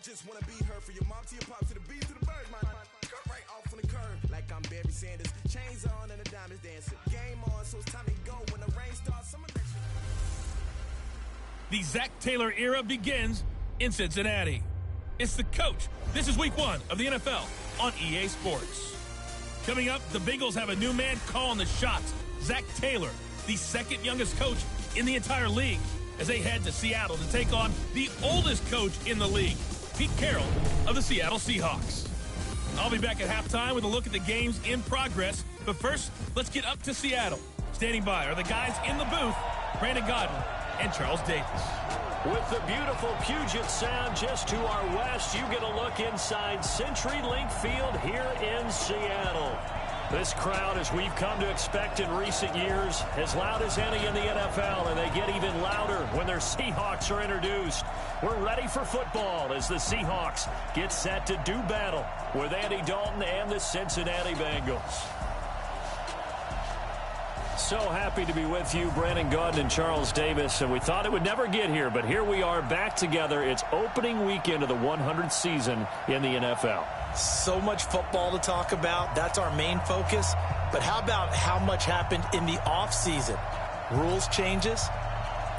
just want to be her for your mom to your pop to the beat to the bird, man. Cut right off on the curb like I'm Barry Sanders. Chains on and the diamonds dancing. Game on, so it's time to go when the rain starts. The Zach Taylor era begins in Cincinnati. It's the coach. This is week 1 of the NFL on EA Sports. Coming up, the Bengals have a new man calling the shots. Zach Taylor, the second youngest coach in the entire league, as they head to Seattle to take on the oldest coach in the league, Pete Carroll of the Seattle Seahawks. I'll be back at halftime with a look at the games in progress. But first, let's get up to Seattle. Standing by are the guys in the booth, Brandon Gaudin and Charles Davis. With the beautiful Puget Sound just to our west, you get a look inside CenturyLink Field here in Seattle. This crowd, as we've come to expect in recent years, as loud as any in the NFL, and they get even louder when their Seahawks are introduced. We're ready for football as the Seahawks get set to do battle with Andy Dalton and the Cincinnati Bengals. So happy to be with you, Brandon Gaudin and Charles Davis, and we thought it would never get here, but here we are back together. It's opening weekend of the 100th season in the NFL. So much football to talk about. That's our main focus. But how about how much happened in the offseason? Rules changes.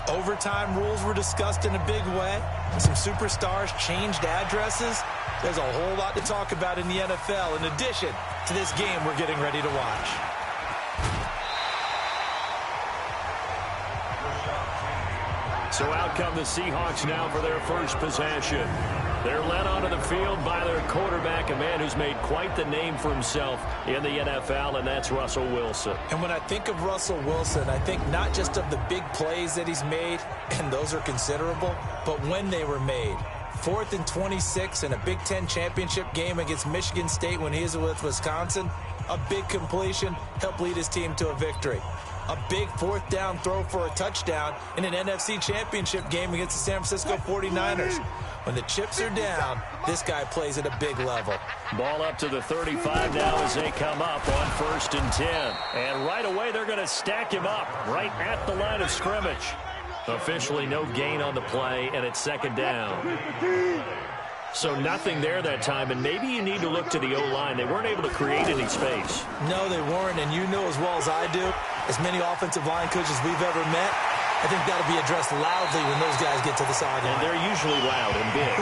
Overtime rules were discussed in a big way. Some superstars changed addresses. There's a whole lot to talk about in the NFL in addition to this game we're getting ready to watch. So out come the Seahawks now for their first possession. They're led onto the field by their quarterback, a man who's made quite the name for himself in the NFL, and that's Russell Wilson. And when I think of Russell Wilson, I think not just of the big plays that he's made, and those are considerable, but when they were made. 4th and 26 in a Big Ten championship game against Michigan State when he was with Wisconsin. A big completion helped lead his team to a victory. A big 4th down throw for a touchdown in an NFC championship game against the San Francisco 49ers. When the chips are down, this guy plays at a big level. Ball up to the 35 now as they come up on 1st and 10. And right away, they're going to stack him up right at the line of scrimmage. Officially no gain on the play, and it's 2nd down. So nothing there that time, and maybe you need to look to the O-line. They weren't able to create any space. No, they weren't, and you know as well as I do, as many offensive line coaches we've ever met, I think that'll be addressed loudly when those guys get to the sideline. And they're usually loud and big.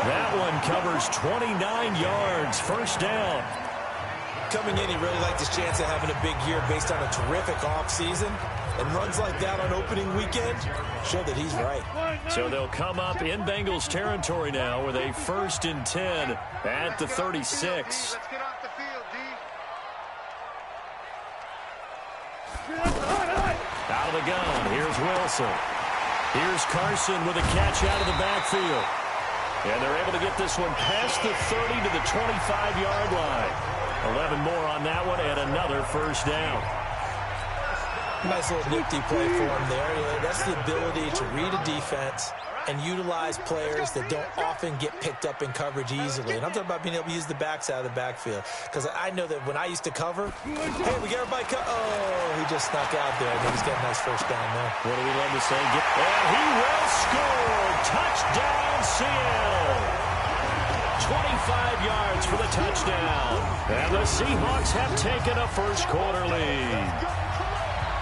That one covers 29 yards, 1st down. Coming in, he really liked his chance of having a big year based on a terrific offseason. And runs like that on opening weekend show that he's right. So they'll come up in Bengals territory now with a 1st and 10 at the 36. Let's get off the field, D. Out of the gun, here's Wilson. Here's Carson with a catch out of the backfield. And they're able to get this one past the 30 to the 25-yard line. 11 more on that one and another 1st down. Nice little nifty play for him there. Yeah, that's the ability to read a defense and utilize players that don't often get picked up in coverage easily. And I'm talking about being able to use the backs out of the backfield. Because I know that when I used to cover, hey, we got everybody oh, he just snuck out there. And he's got a nice 1st down there. What do we love to say? And he will score. Touchdown, Seattle. 25 yards for the touchdown. And the Seahawks have taken a first quarter lead.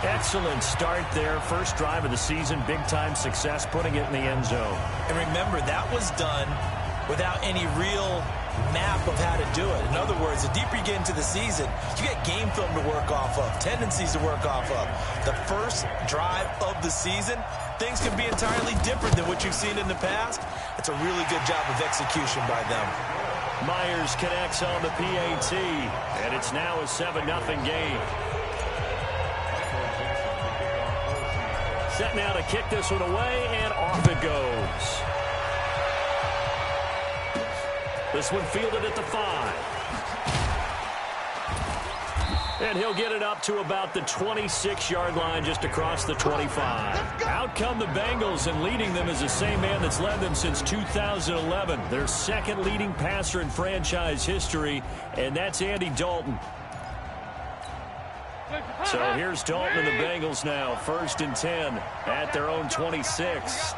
Excellent start there. First drive of the season. Big-time success, putting it in the end zone. And remember, that was done without any real map of how to do it. In other words, the deeper you get into the season, you get game film to work off of, tendencies to work off of. The first drive of the season, things can be entirely different than what you've seen in the past. It's a really good job of execution by them. Myers connects on the PAT, and it's now a 7-0 game. Set now to kick this one away, and off it goes. This one fielded at the 5. And he'll get it up to about the 26-yard line, just across the 25. Out come the Bengals, and leading them is the same man that's led them since 2011. Their second leading passer in franchise history, and that's Andy Dalton. So here's Dalton and the Bengals now. 1st and 10 at their own 26.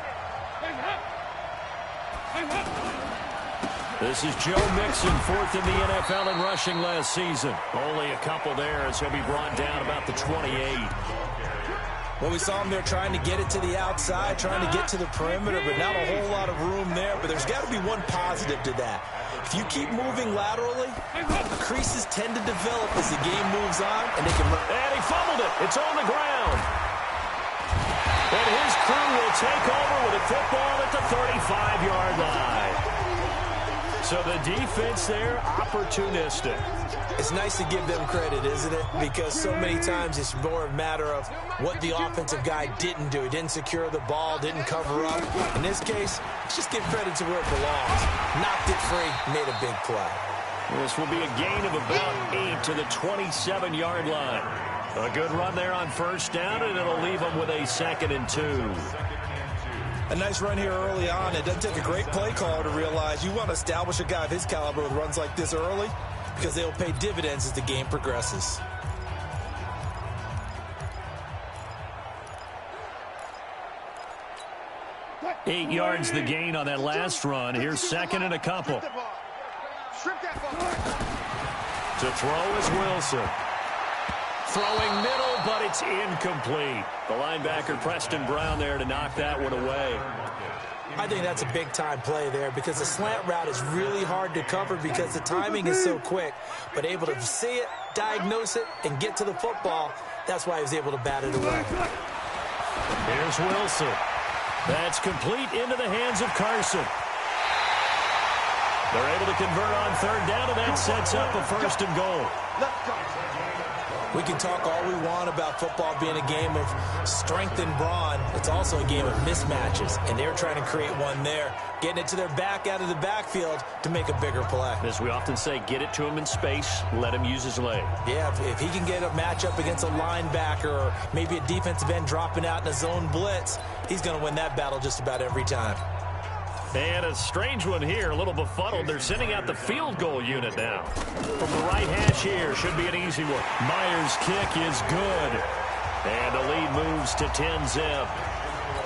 This is Joe Mixon, fourth in the NFL in rushing last season. Only a couple there as he'll be brought down about the 28. Well, we saw him there trying to get it to the outside, trying to get to the perimeter, but not a whole lot of room there. But there's got to be one positive to that. If you keep moving laterally, creases tend to develop as the game moves on, and they can run. And he fumbled it. It's on the ground. And his crew will take over with a football at the 35-yard line. So the defense there, opportunistic. It's nice to give them credit, isn't it? Because so many times it's more a matter of what the offensive guy didn't do. He didn't secure the ball, didn't cover up. In this case, let's just give credit to where it belongs. Knocked it free, made a big play. This will be a gain of about 8 to the 27-yard line. A good run there on first down, and it'll leave them with a 2nd and 2. A nice run here early on. It doesn't take a great play caller to realize you want to establish a guy of his caliber with runs like this early because they'll pay dividends as the game progresses. Eight yards the gain on that last run. Here's 2nd and a couple. To throw is Wilson. Throwing middle, but it's incomplete. The linebacker, Preston Brown, there to knock that one away. I think that's a big-time play there because the slant route is really hard to cover because the timing is so quick. But able to see it, diagnose it, and get to the football, that's why he was able to bat it away. Here's Wilson. That's complete into the hands of Carson. They're able to convert on 3rd down, and that sets up a 1st and goal. We can talk all we want about football being a game of strength and brawn. It's also a game of mismatches, and they're trying to create one there, getting it to their back out of the backfield to make a bigger play. As we often say, get it to him in space, let him use his leg. Yeah, if he can get a matchup against a linebacker or maybe a defensive end dropping out in a zone blitz, he's going to win that battle just about every time. And a strange one here, a little befuddled. They're sending out the field goal unit now. From the right hash here, should be an easy one. Myers' kick is good. And the lead moves to 10-zip.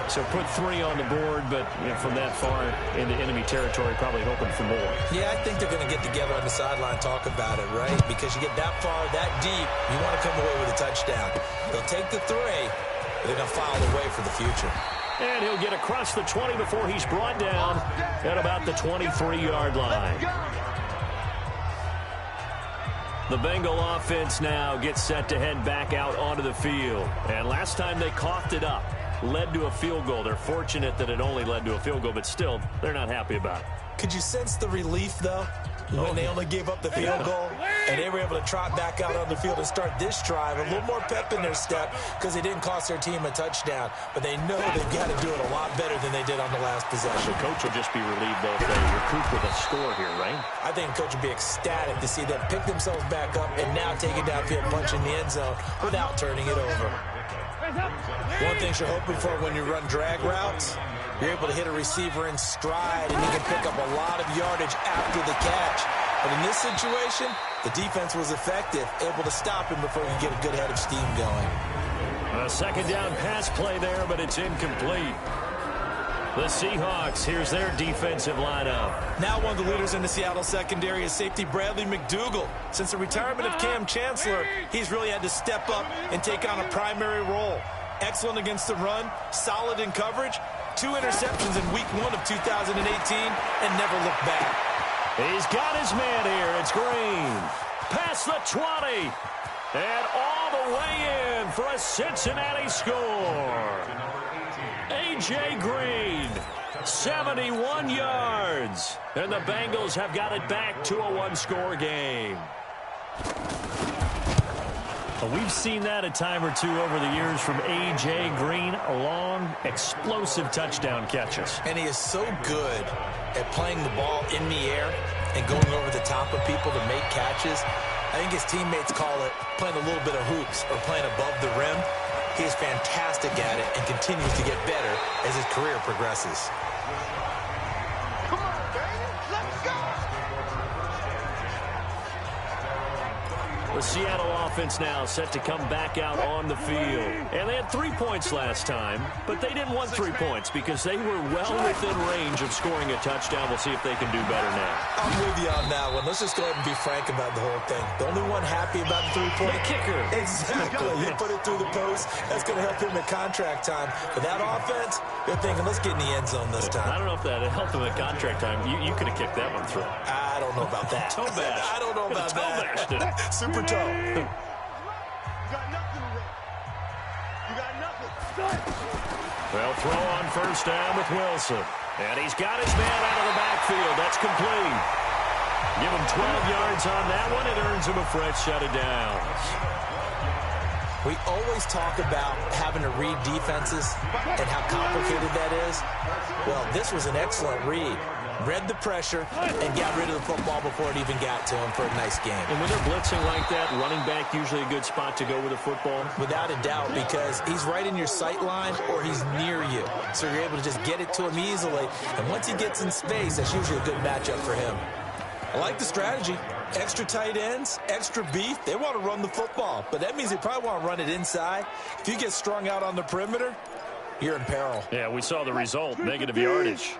So put 3 on the board, but from that far into enemy territory, probably hoping for more. Yeah, I think they're going to get together on the sideline and talk about it, right? Because you get that far, that deep, you want to come away with a touchdown. They'll take the 3, but they're going to file away for the future. And he'll get across the 20 before he's brought down at about the 23-yard line. The Bengal offense now gets set to head back out onto the field. And last time they coughed it up, led to a field goal. They're fortunate that it only led to a field goal, but still, they're not happy about it. Could you sense the relief, though, when they only gave up the field goal and they were able to trot back out on the field and start this drive? A little more pep in their step because they didn't cost their team a touchdown, but they know they've got to do it a lot better than they did on the last possession. The coach will just be relieved, though, if they recoup with a score here, right? I think the coach will be ecstatic to see them pick themselves back up and now take it downfield, punch in the end zone without turning it over. One thing you're hoping for when you run drag routes, you're able to hit a receiver in stride, and you can pick up a lot of yardage after the catch. But in this situation, the defense was effective, able to stop him before you get a good head of steam going. A 2nd down pass play there, but it's incomplete. The Seahawks, here's their defensive lineup. Now one of the leaders in the Seattle secondary is safety Bradley McDougall. Since the retirement of Cam Chancellor, he's really had to step up and take on a primary role. Excellent against the run, solid in coverage, 2 interceptions in week 1 of 2018, and never looked back. He's got his man here. It's Green. Past the 20. And all the way in for a Cincinnati score. A.J. Green, 71 yards. And the Bengals have got it back to a 1-score game. We've seen that a time or 2 over the years from A.J. Green. Long, explosive touchdown catches. And he is so good at playing the ball in the air and going over the top of people to make catches. I think his teammates call it playing a little bit of hoops or playing above the rim. He is fantastic at it and continues to get better as his career progresses. Come on, baby. Let's go. The Seattle offense now set to come back out on the field. And they had 3 points last time, but they didn't want 3 points because they were well within range of scoring a touchdown. We'll see if they can do better now. I'm with you on that one. Let's just go ahead and be frank about the whole thing. The only one happy about the 3-point. The kicker. Exactly. He put it through the post. That's going to help him at contract time. But that offense, they're thinking, let's get in the end zone this time. I don't know if that helped him at contract time. You could have kicked that one through. I don't know about that. Toe bash. I don't know about that. Toe bashed it. Super toe. You got nothing, Rick. You got nothing. They'll throw on first down with Wilson. And he's got his man out of the backfield. That's complete. Give him 12 yards on that one. It earns him a fresh set of downs. We always talk about having to read defenses and how complicated that is. Well, this was an excellent read. Read the pressure and got rid of the football before it even got to him for a nice game. And when they're blitzing like that, running back usually a good spot to go with the football? Without a doubt, because he's right in your sight line or he's near you. So you're able to just get it to him easily. And once he gets in space, that's usually a good matchup for him. I like the strategy. Extra tight ends, extra beef. They want to run the football, but that means they probably want to run it inside. If you get strung out on the perimeter, you're in peril. Yeah, we saw the result, negative yardage.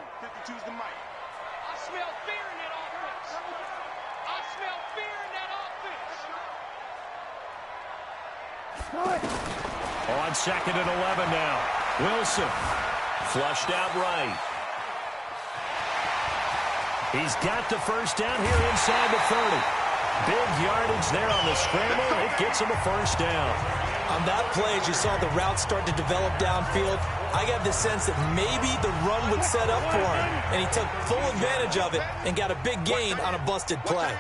On 2nd and 11 now. Wilson flushed out right. He's got the first down here inside the 30. Big yardage there on the scramble. It gets him a first down. On that play, as you saw the route start to develop downfield, I got the sense that maybe the run would set up for him. And he took full advantage of it and got a big gain on a busted play.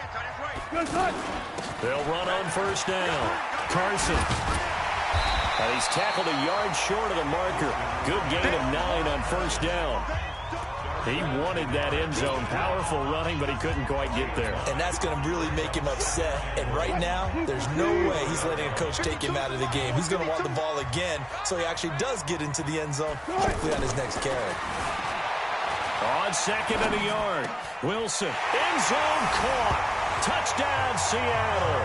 They'll run on first down. Carson. And he's tackled a yard short of the marker. Good gain of 9 on first down. He wanted that end zone. Powerful running, but he couldn't quite get there. And that's going to really make him upset. And right now, there's no way he's letting a coach take him out of the game. He's going to want the ball again, so he actually does get into the end zone, hopefully on his next carry. On 2nd and a yard. Wilson. End zone caught. Touchdown, Seattle.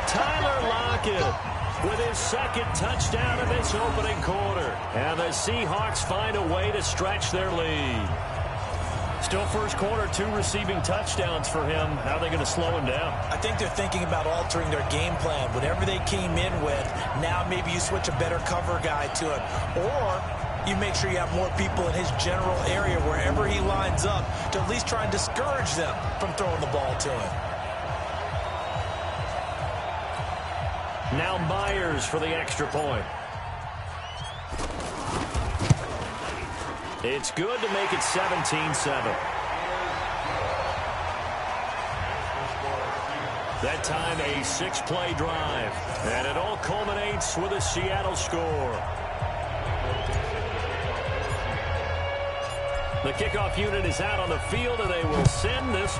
Tyler Lockett with his 2nd touchdown of this opening quarter. And the Seahawks find a way to stretch their lead. Still first quarter, 2 receiving touchdowns for him. How are they going to slow him down? I think they're thinking about altering their game plan. Whatever they came in with, now maybe you switch a better cover guy to him. Or you make sure you have more people in his general area wherever he lines up to at least try and discourage them from throwing the ball to him. Now Myers for the extra point. It's good to make it 17-7. That time a 6-play drive. And it all culminates with a Seattle score. The kickoff unit is out on the field, and they will send this